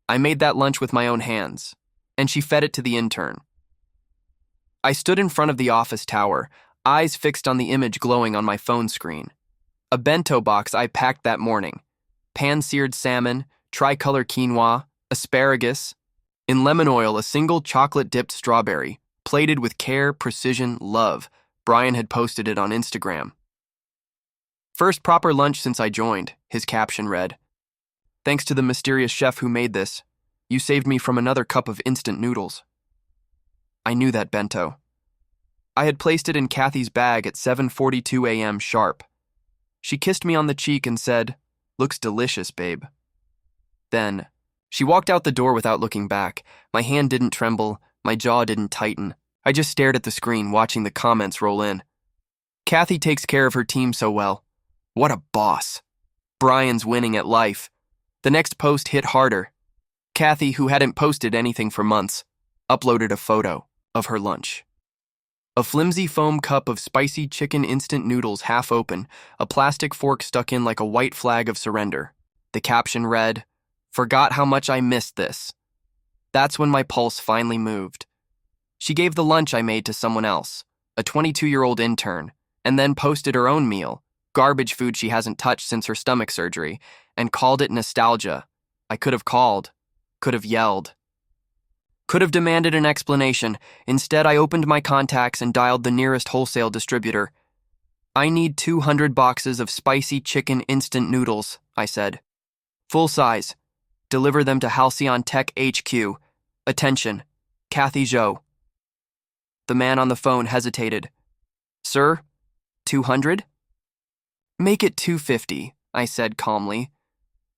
I made that lunch with my own hands, and she fed it to the intern. I stood in front of the office tower, eyes fixed on the image glowing on my phone screen. A bento box I packed that morning. Pan-seared salmon, tricolor quinoa, asparagus. In lemon oil, a single chocolate-dipped strawberry, plated with care, precision, love. Brian had posted it on Instagram. First proper lunch since I joined, his caption read. Thanks to the mysterious chef who made this, you saved me from another cup of instant noodles. I knew that bento. I had placed it in Kathy's bag at 7:42 a.m. sharp. She kissed me on the cheek and said, "Looks delicious, babe." Then, she walked out the door without looking back. My hand didn't tremble, my jaw didn't tighten. I just stared at the screen, watching the comments roll in. Kathy takes care of her team so well. What a boss. Brian's winning at life. The next post hit harder. Kathy, who hadn't posted anything for months, uploaded a photo of her lunch. A flimsy foam cup of spicy chicken instant noodles half open, a plastic fork stuck in like a white flag of surrender. The caption read, "Forgot how much I missed this." That's when my pulse finally moved. She gave the lunch I made to someone else, a 22-year-old intern, and then posted her own meal, garbage food she hasn't touched since her stomach surgery, and called it nostalgia. I could have called, could have yelled, could have demanded an explanation. Instead, I opened my contacts and dialed the nearest wholesale distributor. "I need 200 boxes of spicy chicken instant noodles," I said. "Full size. Deliver them to Halcyon Tech HQ. Attention, Kathy Zhou." The man on the phone hesitated. "Sir, 200? "Make it 250, I said calmly.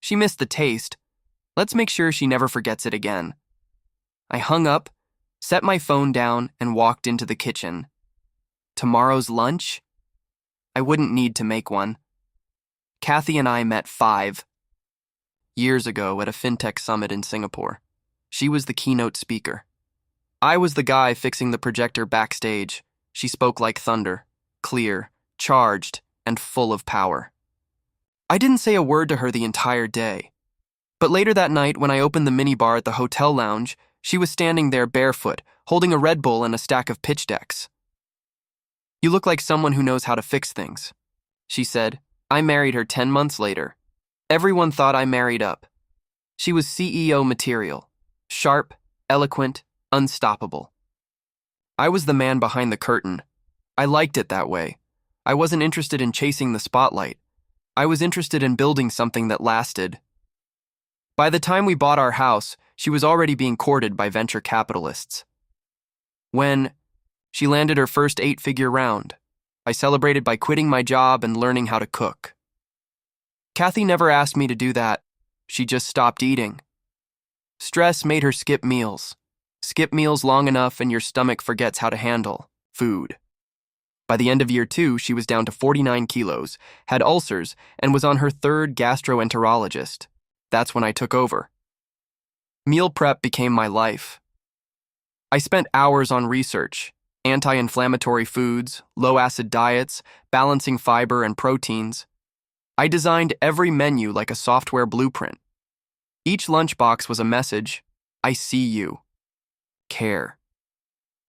"She missed the taste. Let's make sure she never forgets it again." I hung up, set my phone down, and walked into the kitchen. Tomorrow's lunch? I wouldn't need to make one. Kathy and I met 5 years ago at a fintech summit in Singapore. She was the keynote speaker. I was the guy fixing the projector backstage. She spoke like thunder, clear, charged, and full of power. I didn't say a word to her the entire day. But later that night, when I opened the minibar at the hotel lounge, she was standing there barefoot, holding a Red Bull and a stack of pitch decks. "You look like someone who knows how to fix things," she said. I married her 10 months later. Everyone thought I married up. She was CEO material, sharp, eloquent, unstoppable. I was the man behind the curtain. I liked it that way. I wasn't interested in chasing the spotlight. I was interested in building something that lasted. By the time we bought our house, she was already being courted by venture capitalists. When she landed her first 8-figure round, I celebrated by quitting my job and learning how to cook. Kathy never asked me to do that. She just stopped eating. Stress made her skip meals. Skip meals long enough and your stomach forgets how to handle food. By the end of year 2, she was down to 49 kilos, had ulcers, and was on her 3rd gastroenterologist. That's when I took over. Meal prep became my life. I spent hours on research, anti-inflammatory foods, low-acid diets, balancing fiber and proteins. I designed every menu like a software blueprint. Each lunchbox was a message: I see you. Care.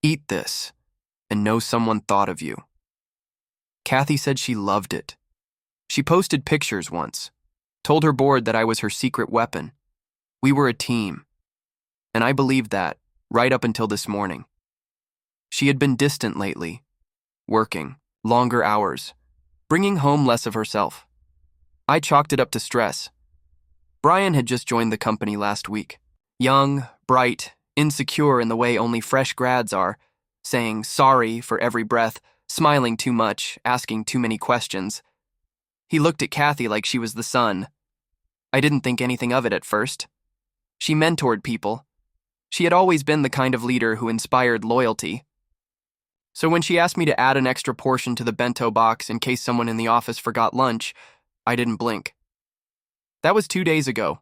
Eat this, and know someone thought of you. Kathy said she loved it. She posted pictures once, told her board that I was her secret weapon. We were a team, and I believed that right up until this morning. She had been distant lately, working longer hours, bringing home less of herself. I chalked it up to stress. Brian had just joined the company last week. Young, bright, insecure in the way only fresh grads are, saying sorry for every breath, smiling too much, asking too many questions. He looked at Kathy like she was the sun. I didn't think anything of it at first. She mentored people. She had always been the kind of leader who inspired loyalty. So when she asked me to add an extra portion to the bento box in case someone in the office forgot lunch, I didn't blink. That was 2 days ago.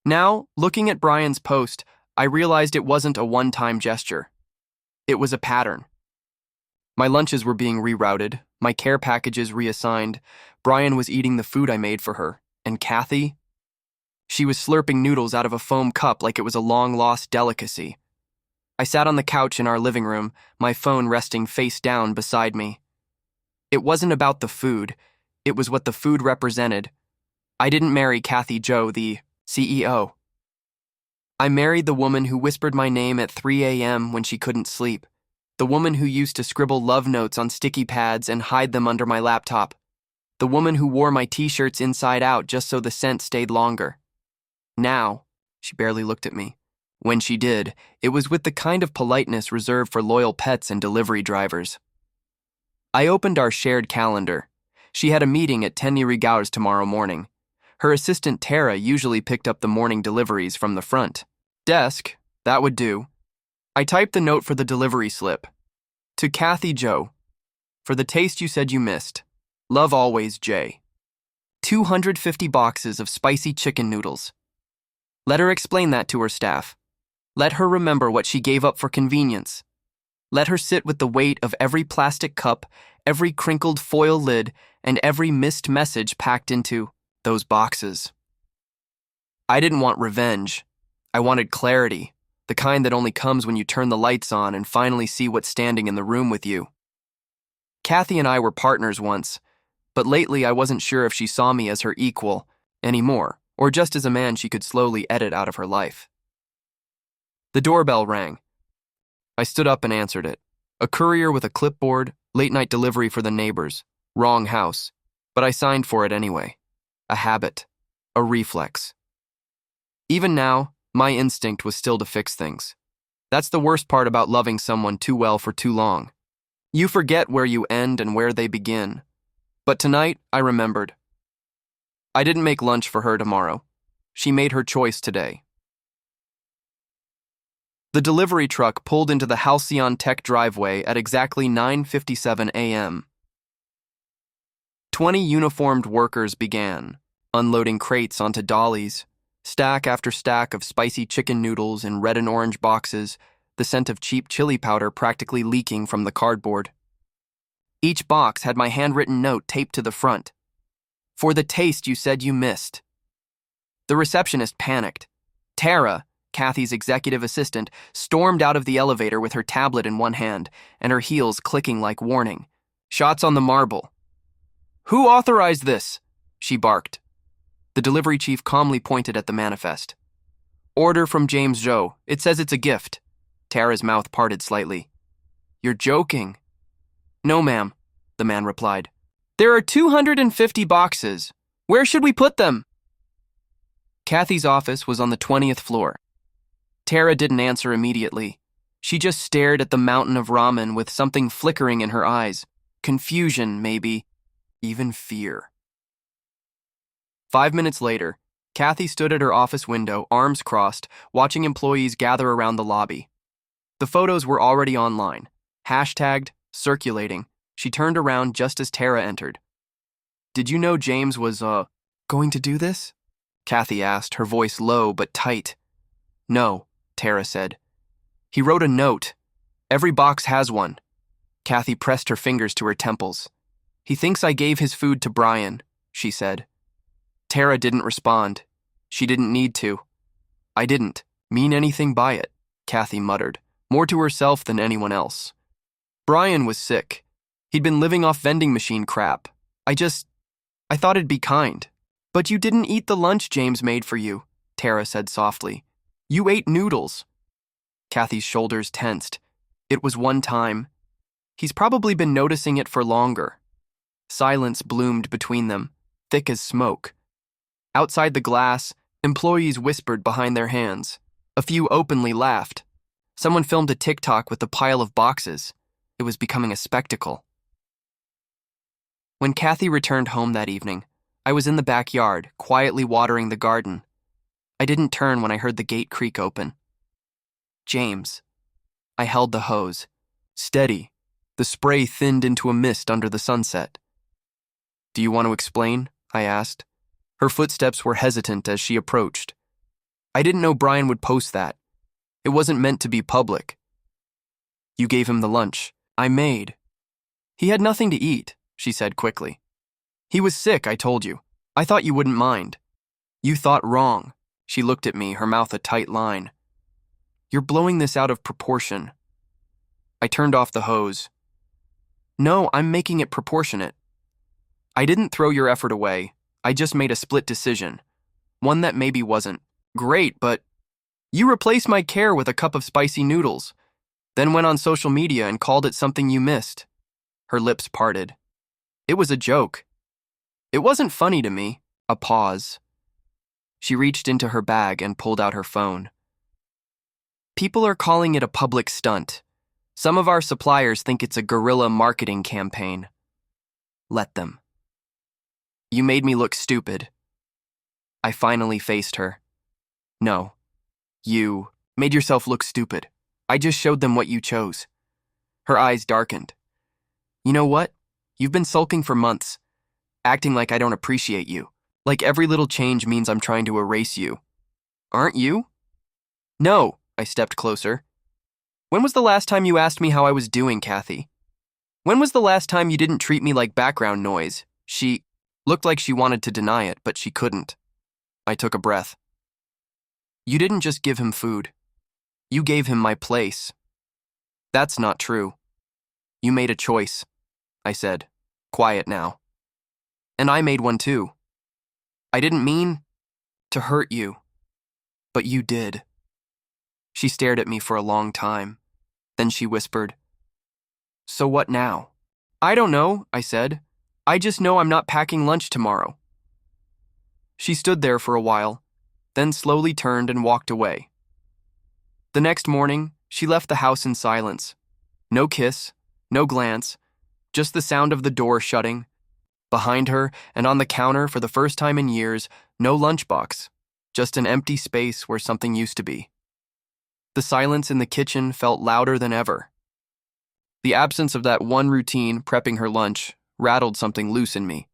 Now, looking at Brian's post, I realized it wasn't a one-time gesture. It was a pattern. My lunches were being rerouted, my care packages reassigned, Brian was eating the food I made for her, and Kathy? She was slurping noodles out of a foam cup like it was a long-lost delicacy. I sat on the couch in our living room, my phone resting face down beside me. It wasn't about the food. It was what the food represented. I didn't marry Kathy Joe, the CEO. I married the woman who whispered my name at 3 a.m. when she couldn't sleep. The woman who used to scribble love notes on sticky pads and hide them under my laptop. The woman who wore my t-shirts inside out just so the scent stayed longer. Now, she barely looked at me. When she did, it was with the kind of politeness reserved for loyal pets and delivery drivers. I opened our shared calendar. She had a meeting at 10 Rigueurs tomorrow morning. Her assistant Tara usually picked up the morning deliveries from the front desk. That would do. I typed the note for the delivery slip. To Kathy Joe. For the taste you said you missed. Love always, Jay. 250 boxes of spicy chicken noodles. Let her explain that to her staff. Let her remember what she gave up for convenience. Let her sit with the weight of every plastic cup, every crinkled foil lid, and every missed message packed into those boxes. I didn't want revenge. I wanted clarity, the kind that only comes when you turn the lights on and finally see what's standing in the room with you. Kathy and I were partners once, but lately I wasn't sure if she saw me as her equal anymore, or just as a man she could slowly edit out of her life. The doorbell rang. I stood up and answered it. A courier with a clipboard, late-night delivery for the neighbors. Wrong house, but I signed for it anyway. A habit, a reflex. Even now, my instinct was still to fix things. That's the worst part about loving someone too well for too long. You forget where you end and where they begin. But tonight, I remembered. I didn't make lunch for her tomorrow. She made her choice today. The delivery truck pulled into the Halcyon Tech driveway at exactly 9:57 a.m. 20 uniformed workers began, unloading crates onto dollies, stack after stack of spicy chicken noodles in red and orange boxes, the scent of cheap chili powder practically leaking from the cardboard. Each box had my handwritten note taped to the front. For the taste you said you missed. The receptionist panicked. Tara, Kathy's executive assistant, stormed out of the elevator with her tablet in one hand and her heels clicking like warning. Shots on the marble. Who authorized this? She barked. The delivery chief calmly pointed at the manifest. Order from James Joe. It says it's a gift. Tara's mouth parted slightly. You're joking. No, ma'am, the man replied. There are 250 boxes. Where should we put them? Kathy's office was on the 20th floor. Tara didn't answer immediately. She just stared at the mountain of ramen with something flickering in her eyes. Confusion, maybe. Even fear. 5 minutes later, Kathy stood at her office window, arms crossed, watching employees gather around the lobby. The photos were already online. Hashtagged, circulating. She turned around just as Tara entered. Did you know James was, going to do this? Kathy asked, her voice low but tight. No, Tara said. He wrote a note. Every box has one. Kathy pressed her fingers to her temples. He thinks I gave his food to Brian, she said. Tara didn't respond. She didn't need to. I didn't mean anything by it, Kathy muttered, more to herself than anyone else. Brian was sick. He'd been living off vending machine crap. I thought it'd be kind. But you didn't eat the lunch James made for you, Tara said softly. You ate noodles. Kathy's shoulders tensed. It was one time. He's probably been noticing it for longer. Silence bloomed between them, thick as smoke. Outside the glass, employees whispered behind their hands. A few openly laughed. Someone filmed a TikTok with the pile of boxes. It was becoming a spectacle. When Kathy returned home that evening, I was in the backyard, quietly watering the garden. I didn't turn when I heard the gate creak open. James. I held the hose. Steady. The spray thinned into a mist under the sunset. Do you want to explain? I asked. Her footsteps were hesitant as she approached. I didn't know Brian would post that. It wasn't meant to be public. You gave him the lunch I made. He had nothing to eat, she said quickly. He was sick, I told you. I thought you wouldn't mind. You thought wrong. She looked at me, her mouth a tight line. "You're blowing this out of proportion." I turned off the hose. "No, I'm making it proportionate. I didn't throw your effort away. I just made a split decision. One that maybe wasn't great, but you replaced my care with a cup of spicy noodles, then went on social media and called it something you missed." Her lips parted. "It was a joke. It wasn't funny to me." A pause. She reached into her bag and pulled out her phone. "People are calling it a public stunt. Some of our suppliers think it's a guerrilla marketing campaign. Let them." "You made me look stupid." I finally faced her. "No, you made yourself look stupid. I just showed them what you chose." Her eyes darkened. "You know what? You've been sulking for months, acting like I don't appreciate you, like every little change means I'm trying to erase you. Aren't you?" "No," I stepped closer. "When was the last time you asked me how I was doing, Kathy? When was the last time you didn't treat me like background noise?" She looked like she wanted to deny it, but she couldn't. I took a breath. "You didn't just give him food. You gave him my place." "That's not true. You made a choice," I said, quiet now. "And I made one too. I didn't mean to hurt you, but you did." She stared at me for a long time. Then she whispered, "So what now?" "I don't know," I said. "I just know I'm not packing lunch tomorrow." She stood there for a while, then slowly turned and walked away. The next morning, she left the house in silence. No kiss, no glance, just the sound of the door shutting. Behind her and on the counter for the first time in years, no lunchbox, just an empty space where something used to be. The silence in the kitchen felt louder than ever. The absence of that one routine, prepping her lunch, rattled something loose in me.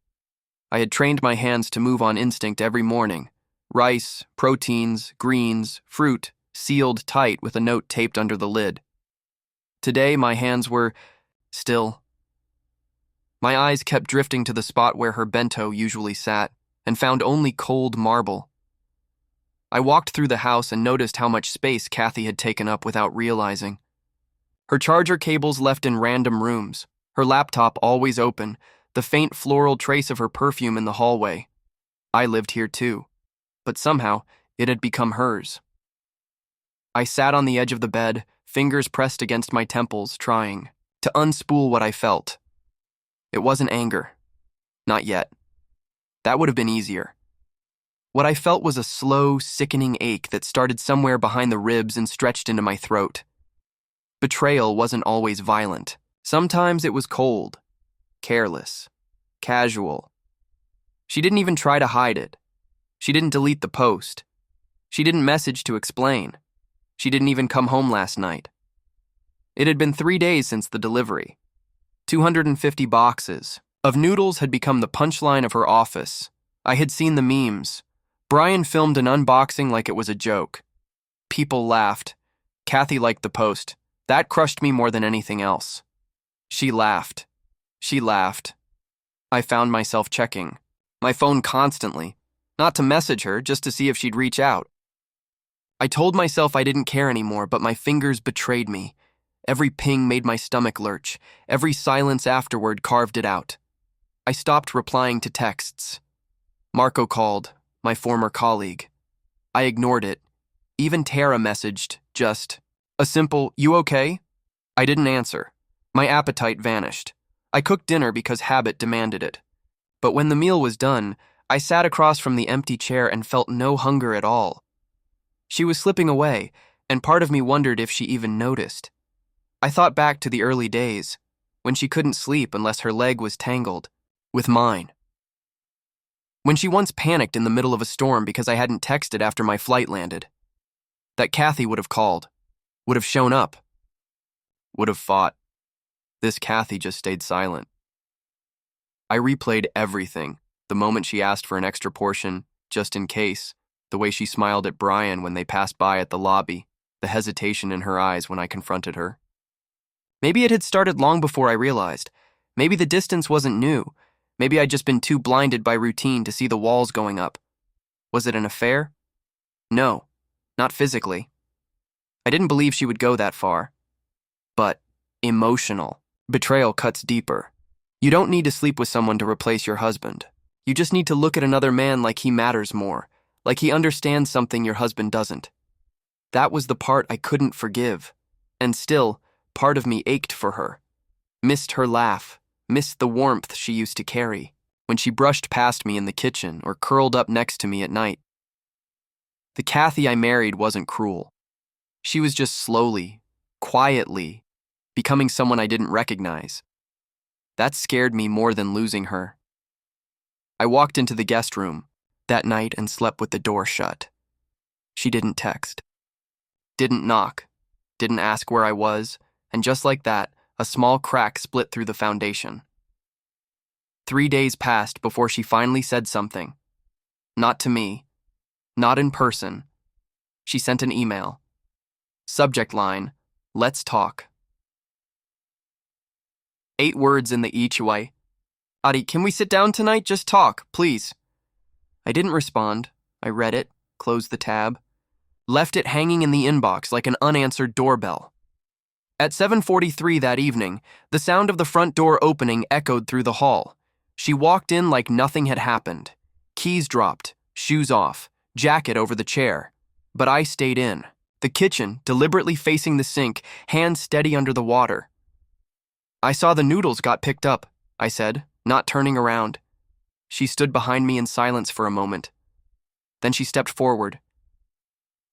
I had trained my hands to move on instinct every morning. Rice, proteins, greens, fruit, sealed tight with a note taped under the lid. Today, my hands were still. My eyes kept drifting to the spot where her bento usually sat, and found only cold marble. I walked through the house and noticed how much space Kathy had taken up without realizing. Her charger cables left in random rooms, her laptop always open, the faint floral trace of her perfume in the hallway. I lived here too, but somehow it had become hers. I sat on the edge of the bed, fingers pressed against my temples, trying to unspool what I felt. It wasn't anger. Not yet. That would have been easier. What I felt was a slow, sickening ache that started somewhere behind the ribs and stretched into my throat. Betrayal wasn't always violent. Sometimes it was cold, careless, casual. She didn't even try to hide it. She didn't delete the post. She didn't message to explain. She didn't even come home last night. It had been 3 days since the delivery. 250 boxes of noodles had become the punchline of her office. I had seen the memes. Brian filmed an unboxing like it was a joke. People laughed. Kathy liked the post. That crushed me more than anything else. She laughed. She laughed. I found myself checking my phone constantly, not to message her, just to see if she'd reach out. I told myself I didn't care anymore, but my fingers betrayed me. Every ping made my stomach lurch. Every silence afterward carved it out. I stopped replying to texts. Marco called, my former colleague. I ignored it. Even Tara messaged, just a simple, "You okay?" I didn't answer. My appetite vanished. I cooked dinner because habit demanded it. But when the meal was done, I sat across from the empty chair and felt no hunger at all. She was slipping away, and part of me wondered if she even noticed. I thought back to the early days, when she couldn't sleep unless her leg was tangled with mine. When she once panicked in the middle of a storm because I hadn't texted after my flight landed. That Kathy would have called, would have shown up, would have fought. This Kathy just stayed silent. I replayed everything, the moment she asked for an extra portion, just in case, the way she smiled at Brian when they passed by at the lobby, the hesitation in her eyes when I confronted her. Maybe it had started long before I realized. Maybe the distance wasn't new. Maybe I'd just been too blinded by routine to see the walls going up. Was it an affair? No, not physically. I didn't believe she would go that far. But emotional. Betrayal cuts deeper. You don't need to sleep with someone to replace your husband. You just need to look at another man like he matters more, like he understands something your husband doesn't. That was the part I couldn't forgive. And still, part of me ached for her. Missed her laugh, missed the warmth she used to carry when she brushed past me in the kitchen or curled up next to me at night. The Kathy I married wasn't cruel. She was just slowly, quietly, becoming someone I didn't recognize. That scared me more than losing her. I walked into the guest room that night and slept with the door shut. She didn't text, didn't knock, didn't ask where I was, and just like that, a small crack split through the foundation. 3 days passed before she finally said something. Not to me, not in person. She sent an email. Subject line, "Let's talk." 8 words in the each way. "Adi, can we sit down tonight? Just talk, please." I didn't respond. I read it, closed the tab, left it hanging in the inbox like an unanswered doorbell. At 7:43 that evening, the sound of the front door opening echoed through the hall. She walked in like nothing had happened. Keys dropped, shoes off, jacket over the chair. But I stayed in. The kitchen, deliberately facing the sink, hands steady under the water. "I saw the noodles got picked up," I said, not turning around. She stood behind me in silence for a moment. Then she stepped forward.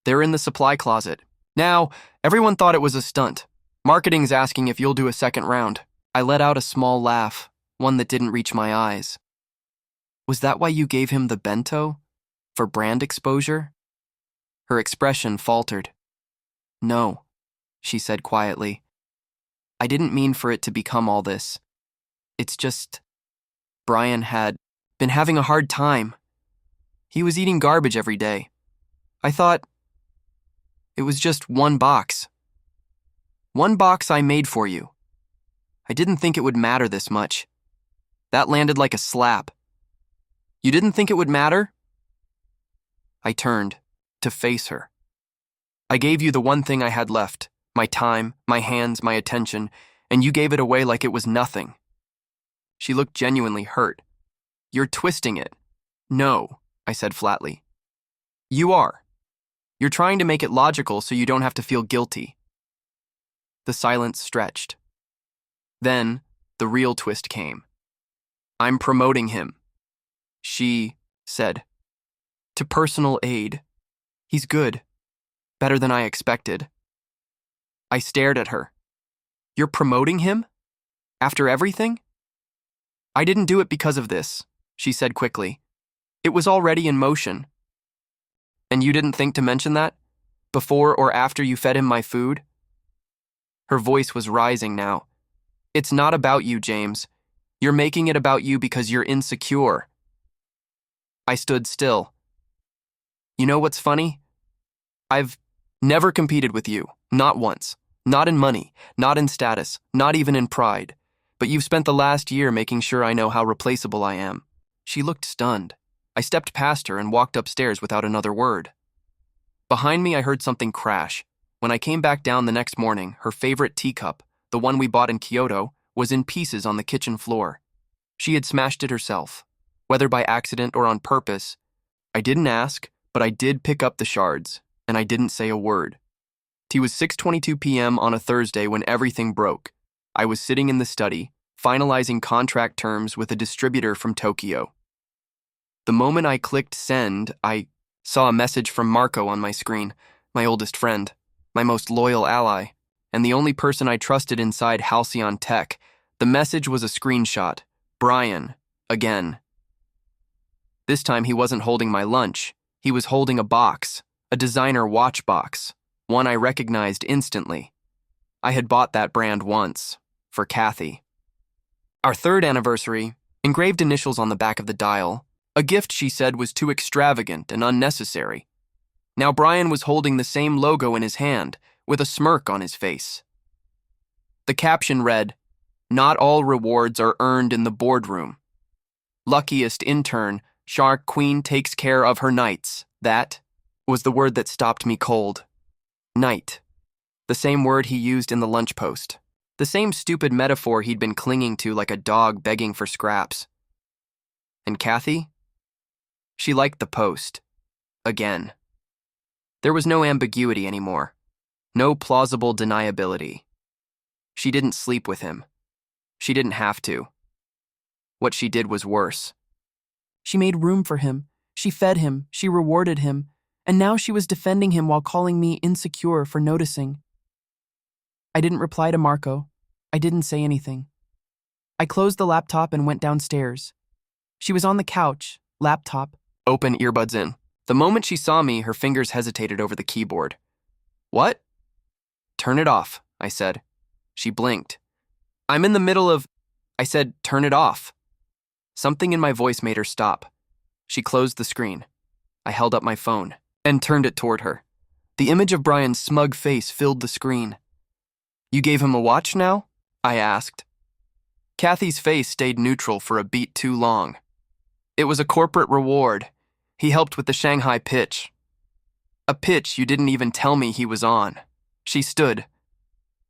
"They're in the supply closet. Now, everyone thought it was a stunt. Marketing's asking if you'll do a second round." I let out a small laugh, one that didn't reach my eyes. "Was that why you gave him the bento? For brand exposure?" Her expression faltered. "No," she said quietly. "I didn't mean for it to become all this. It's just, Brian had been having a hard time. He was eating garbage every day. I thought it was just one box. One box I made for you. I didn't think it would matter this much. That landed like a slap. You didn't think it would matter?" I turned to face her. "I gave you the one thing I had left, my time, my hands, my attention, and you gave it away like it was nothing." She looked genuinely hurt. "You're twisting it." "No," I said flatly. "You are. You're trying to make it logical so you don't have to feel guilty." The silence stretched. Then, the real twist came. "I'm promoting him," she said, "to personal aid. He's good. Better than I expected." I stared at her. "You're promoting him? After everything?" "I didn't do it because of this," she said quickly. "It was already in motion." "And you didn't think to mention that? Before or after you fed him my food?" Her voice was rising now. "It's not about you, James. You're making it about you because you're insecure." I stood still. "You know what's funny? I've never competed with you, not once. Not in money, not in status, not even in pride. But you've spent the last year making sure I know how replaceable I am." She looked stunned. I stepped past her and walked upstairs without another word. Behind me, I heard something crash. When I came back down the next morning, her favorite teacup, the one we bought in Kyoto, was in pieces on the kitchen floor. She had smashed it herself. Whether by accident or on purpose, I didn't ask, but I did pick up the shards, and I didn't say a word. It was 6:22 p.m. on a Thursday when everything broke. I was sitting in the study, finalizing contract terms with a distributor from Tokyo. The moment I clicked send, I saw a message from Marco on my screen, my oldest friend, my most loyal ally, and the only person I trusted inside Halcyon Tech. The message was a screenshot. Brian, again. This time he wasn't holding my lunch. He was holding a box, a designer watch box, one I recognized instantly. I had bought that brand once, for Kathy. Our 3rd anniversary, engraved initials on the back of the dial, a gift she said was too extravagant and unnecessary. Now Brian was holding the same logo in his hand, with a smirk on his face. The caption read, "Not all rewards are earned in the boardroom. Luckiest intern, Shark Queen takes care of her nights." That was the word that stopped me cold. Night. The same word he used in the lunch post. The same stupid metaphor he'd been clinging to like a dog begging for scraps. And Kathy? She liked the post. Again. There was no ambiguity anymore. No plausible deniability. She didn't sleep with him. She didn't have to. What she did was worse. She made room for him. She fed him. She rewarded him. And now she was defending him while calling me insecure for noticing. I didn't reply to Marco. I didn't say anything. I closed the laptop and went downstairs. She was on the couch, laptop. Open, earbuds in. The moment she saw me, her fingers hesitated over the keyboard. What? Turn it off, I said. She blinked. I'm in the middle of... I said, turn it off. Something in my voice made her stop. She closed the screen. I held up my phone and turned it toward her. The image of Brian's smug face filled the screen. You gave him a watch now? I asked. Kathy's face stayed neutral for a beat too long. It was a corporate reward. He helped with the Shanghai pitch. A pitch you didn't even tell me he was on. She stood.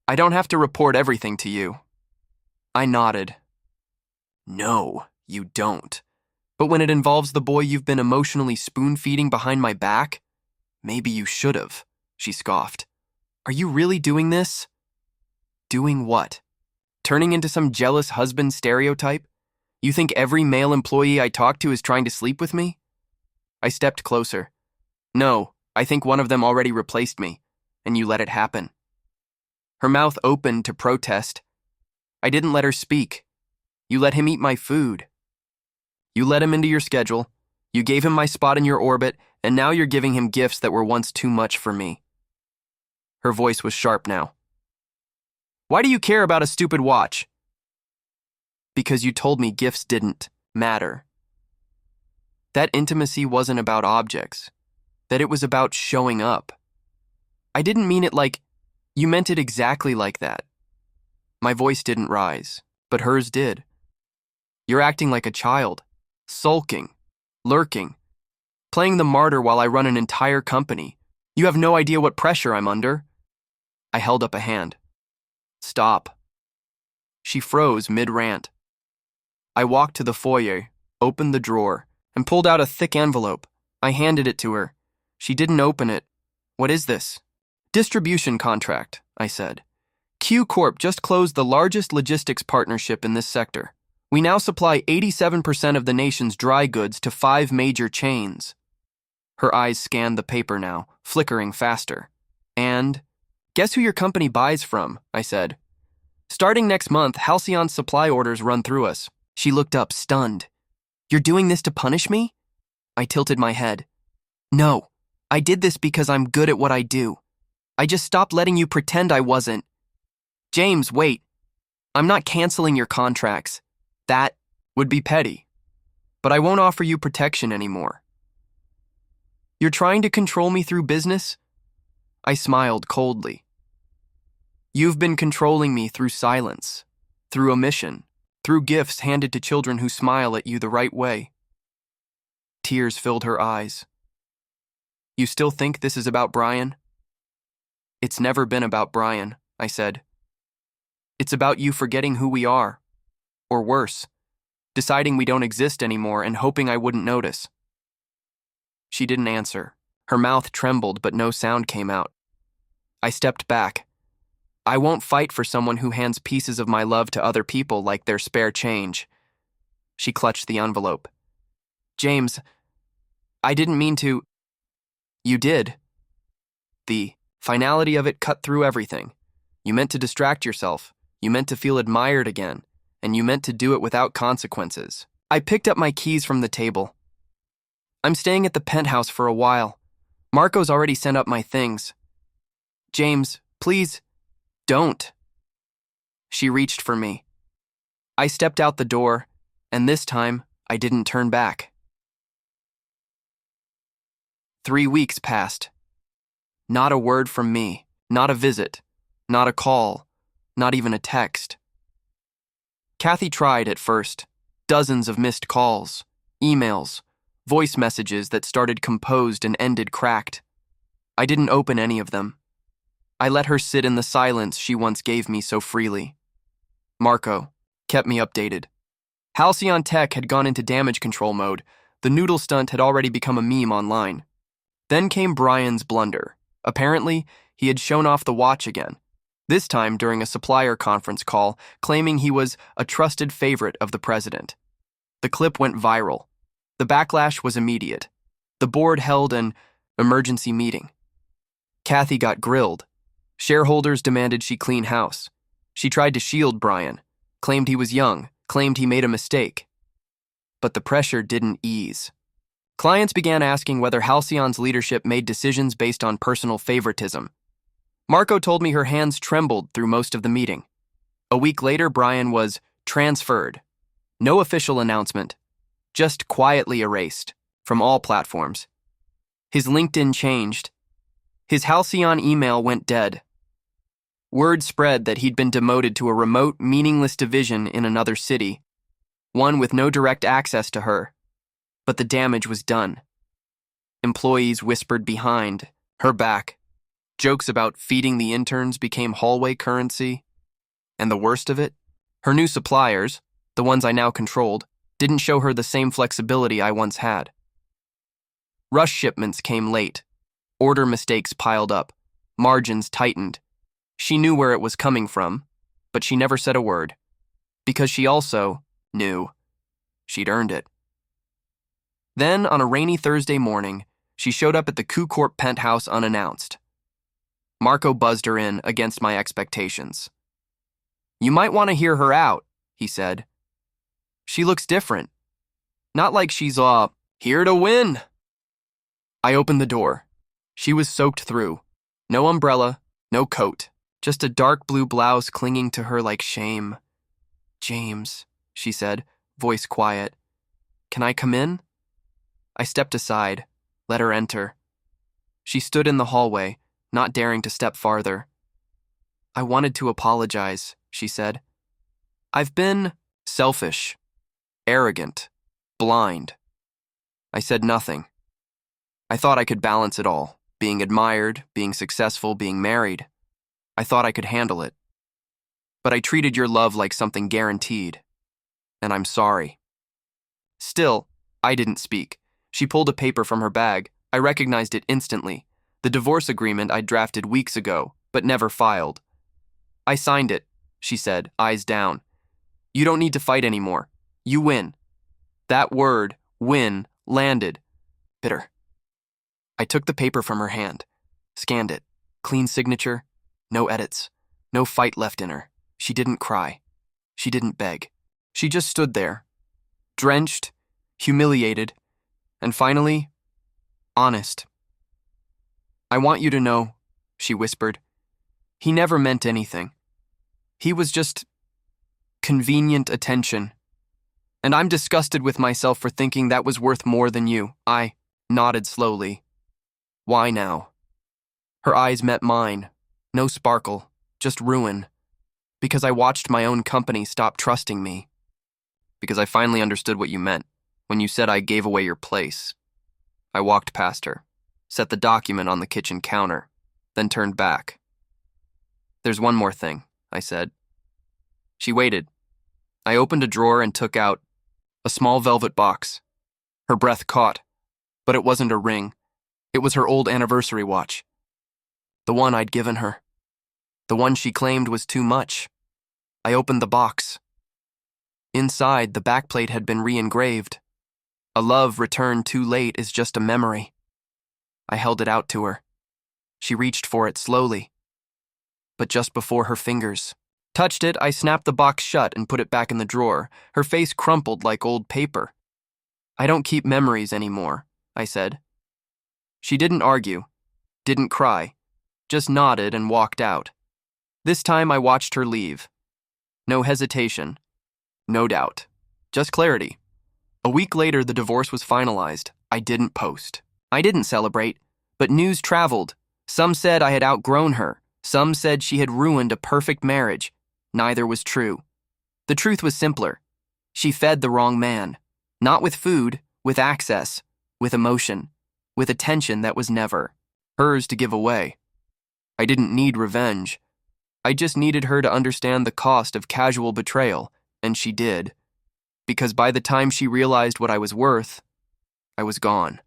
I don't have to report everything to you. I nodded. No, you don't. But when it involves the boy you've been emotionally spoon-feeding behind my back, maybe you should have, she scoffed. Are you really doing this? Doing what? Turning into some jealous husband stereotype? You think every male employee I talk to is trying to sleep with me? I stepped closer. No, I think one of them already replaced me, and you let it happen. Her mouth opened to protest. I didn't let her speak. You let him eat my food. You let him into your schedule. You gave him my spot in your orbit, and now you're giving him gifts that were once too much for me. Her voice was sharp now. Why do you care about a stupid watch? Because you told me gifts didn't matter. That intimacy wasn't about objects, that it was about showing up. I didn't mean it like, you meant it exactly like that. My voice didn't rise, but hers did. You're acting like a child, sulking, lurking, playing the martyr while I run an entire company. You have no idea what pressure I'm under. I held up a hand. Stop. She froze mid-rant. I walked to the foyer, opened the drawer, and pulled out a thick envelope. I handed it to her. She didn't open it. What is this? Distribution contract, I said. Q Corp just closed the largest logistics partnership in this sector. We now supply 87% of the nation's dry goods to 5 major chains. Her eyes scanned the paper now, flickering faster. And, guess who your company buys from, I said. Starting next month, Halcyon's supply orders run through us. She looked up, stunned. You're doing this to punish me? I tilted my head. No, I did this because I'm good at what I do. I just stopped letting you pretend I wasn't. James, wait. I'm not canceling your contracts. That would be petty. But I won't offer you protection anymore. You're trying to control me through business? I smiled coldly. You've been controlling me through silence, through omission, through gifts handed to children who smile at you the right way. Tears filled her eyes. You still think this is about Brian? It's never been about Brian, I said. It's about you forgetting who we are. Or worse, deciding we don't exist anymore and hoping I wouldn't notice. She didn't answer. Her mouth trembled, but no sound came out. I stepped back. I won't fight for someone who hands pieces of my love to other people like their spare change. She clutched the envelope. James, I didn't mean to... You did. The finality of it cut through everything. You meant to distract yourself. You meant to feel admired again. And you meant to do it without consequences. I picked up my keys from the table. I'm staying at the penthouse for a while. Marco's already sent up my things. James, please, don't. She reached for me. I stepped out the door, and this time, I didn't turn back. 3 weeks passed. Not a word from me, not a visit, not a call, not even a text. Kathy tried at first. Dozens of missed calls, emails, voice messages that started composed and ended cracked. I didn't open any of them. I let her sit in the silence she once gave me so freely. Marco kept me updated. Halcyon Tech had gone into damage control mode. The noodle stunt had already become a meme online. Then came Brian's blunder. Apparently, he had shown off the watch again, this time during a supplier conference call, claiming he was a trusted favorite of the president. The clip went viral. The backlash was immediate. The board held an emergency meeting. Kathy got grilled. Shareholders demanded she clean house. She tried to shield Brian, claimed he was young, claimed he made a mistake. But the pressure didn't ease. Clients began asking whether Halcyon's leadership made decisions based on personal favoritism. Marco told me her hands trembled through most of the meeting. A week later, Brian was transferred. No official announcement, just quietly erased from all platforms. His LinkedIn changed. His Halcyon email went dead. Word spread that he'd been demoted to a remote, meaningless division in another city, one with no direct access to her. But the damage was done. Employees whispered behind her back. Jokes about feeding the interns became hallway currency. And the worst of it, her new suppliers, the ones I now controlled, didn't show her the same flexibility I once had. Rush shipments came late. Order mistakes piled up. Margins tightened. She knew where it was coming from, but she never said a word, because she also knew she'd earned it. Then, on a rainy Thursday morning, she showed up at the Coup Corp penthouse unannounced. Marco buzzed her in against my expectations. "You might want to hear her out," he said. "She looks different. Not like she's, here to win." I opened the door. She was soaked through. No umbrella, no coat, just a dark blue blouse clinging to her like shame. "James," she said, voice quiet. "Can I come in?" I stepped aside, let her enter. She stood in the hallway, not daring to step farther. "I wanted to apologize," she said. "I've been selfish, arrogant, blind." I said nothing. I thought I could balance it all, being admired, being successful, being married. I thought I could handle it. But I treated your love like something guaranteed, and I'm sorry. Still, I didn't speak. She pulled a paper from her bag. I recognized it instantly. The divorce agreement I'd drafted weeks ago, but never filed. "I signed it," she said, eyes down. "You don't need to fight anymore. You win." That word, win, landed. Bitter. I took the paper from her hand, scanned it. Clean signature, no edits, no fight left in her. She didn't cry. She didn't beg. She just stood there, drenched, humiliated, and finally, honest. "I want you to know," she whispered, "he never meant anything. He was just convenient attention. And I'm disgusted with myself for thinking that was worth more than you." I nodded slowly. "Why now?" Her eyes met mine. No sparkle, just ruin. Because I watched my own company stop trusting me. Because I finally understood what you meant when you said I gave away your place. I walked past her, set the document on the kitchen counter, then turned back. "There's one more thing," I said. She waited. I opened a drawer and took out a small velvet box. Her breath caught, but it wasn't a ring. It was her old anniversary watch. The one I'd given her. The one she claimed was too much. I opened the box. Inside, the backplate had been re-engraved. "A love returned too late is just a memory." I held it out to her. She reached for it slowly. But just before her fingers touched it, I snapped the box shut and put it back in the drawer. Her face crumpled like old paper. "I don't keep memories anymore," I said. She didn't argue, didn't cry, just nodded and walked out. This time I watched her leave. No hesitation, no doubt, just clarity. A week later, the divorce was finalized. I didn't post. I didn't celebrate, but news traveled. Some said I had outgrown her. Some said she had ruined a perfect marriage. Neither was true. The truth was simpler. She fed the wrong man. Not with food, with access, with emotion, with attention that was never hers to give away. I didn't need revenge. I just needed her to understand the cost of casual betrayal, and she did. Because by the time she realized what I was worth, I was gone.